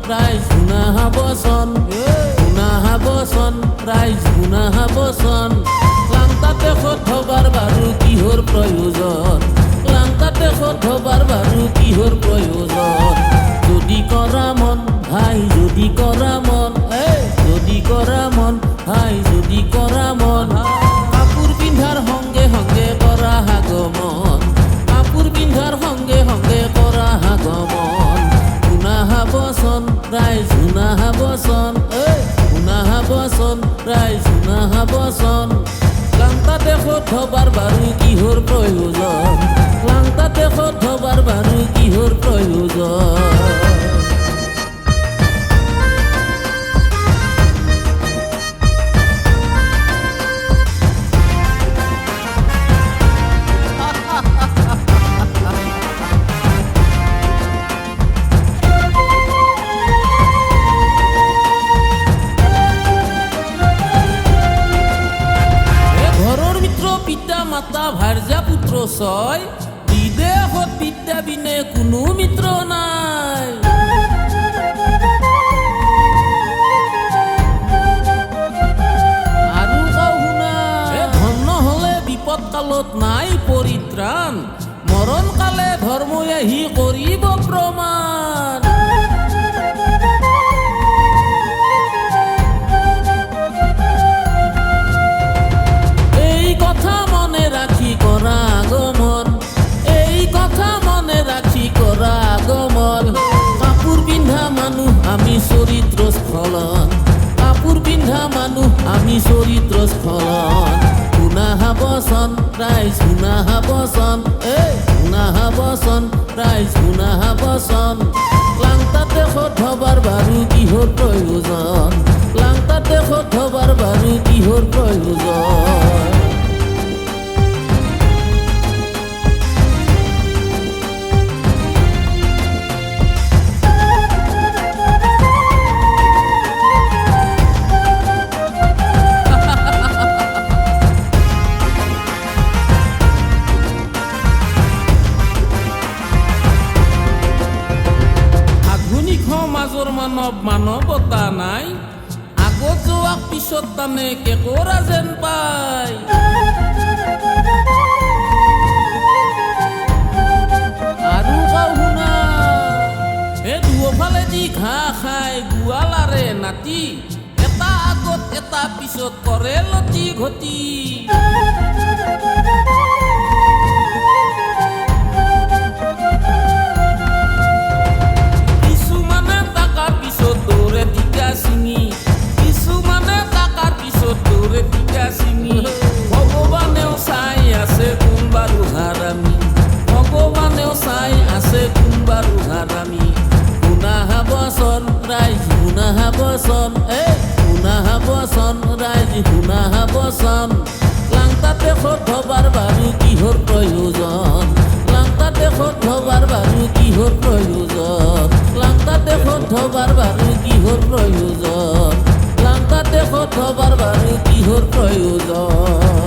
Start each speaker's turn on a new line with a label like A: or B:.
A: ৰাইজ শুনা বচন শুনা বচন ৰাইজ শুনা বচন লাংতাতে সধবাৰ বাৰু কিহৰ প্ৰয়োজন লাংতাতে সধবাৰ বাৰু কিহৰ প্ৰয়োজন যদি কৰা মন ভাই যদি কৰা মন যদি কৰা মন ভাই যদি কৰা মন কাপোৰ পিন্ধাৰ সংগে সংগে কৰা আগমন কাপোৰ পিন্ধাৰ সংগে সংগে কৰা আগমন শুনা বচন ৰাইজ শুনা বচন শুনা বচন ৰাইজ শুনা বচন লাংতাতে সধবাৰ বাৰু কিহৰ প্ৰয়োজন লাংতাতে সধবাৰ বাৰু কিহৰ প্ৰয়োজন পিতা মাতা ভাৰ্যা পুত্ৰ ছয় বিদেশত বিদ্যা বিনে কোনো মিত্ৰ নাই আৰু শুনা ধন নহলে বিপদ কালত নাই পৰিত্ৰাণ মৰণ কালে ধৰ্মই আহি কৰিব প্ৰমাণ আমি চৰিত্ৰ স্খলন কাপোৰ পিন্ধা মানুহ আমি চৰিত্ৰ স্খলন শুনা বচন ৰাইজ শুনা বচন শুনা বচন ৰাইজ শুনা বচন লাংতাতে সধবাৰ বাৰু কিহৰ প্ৰয়োজন লাংতাতে সধবাৰ বাৰু কিহৰ প্ৰয়োজন মাজৰ মানৱ মানৱতা নাই আগত যোৱাক পিছত টানে কেকৰা যেন পায় আৰু শুনা দুয়োফালেদি ঘাঁহ খাই গোৱালাৰে নাতি এটা আগত এটা পিছত কৰে লতি ঘটি ভগৱানেও চাই আছে কোন বাৰু হাৰামি ভগৱানেও চাই আছে কোন বাৰু হাৰামি শুনা বচন ৰাইজ শুনা বচন শুনা বচন ৰাইজ শুনা বচন লাংতাতে সধবাৰ বাৰু কিহৰ প্ৰয়োজন লাংতাতে সধবাৰ বাৰু কিহৰ প্ৰয়োজন লাংতাতে সধবাৰ বাৰু কিহৰ প্ৰয়োজন লাংতাতে সধবাৰ বাৰু কিহৰ প্ৰয়োজন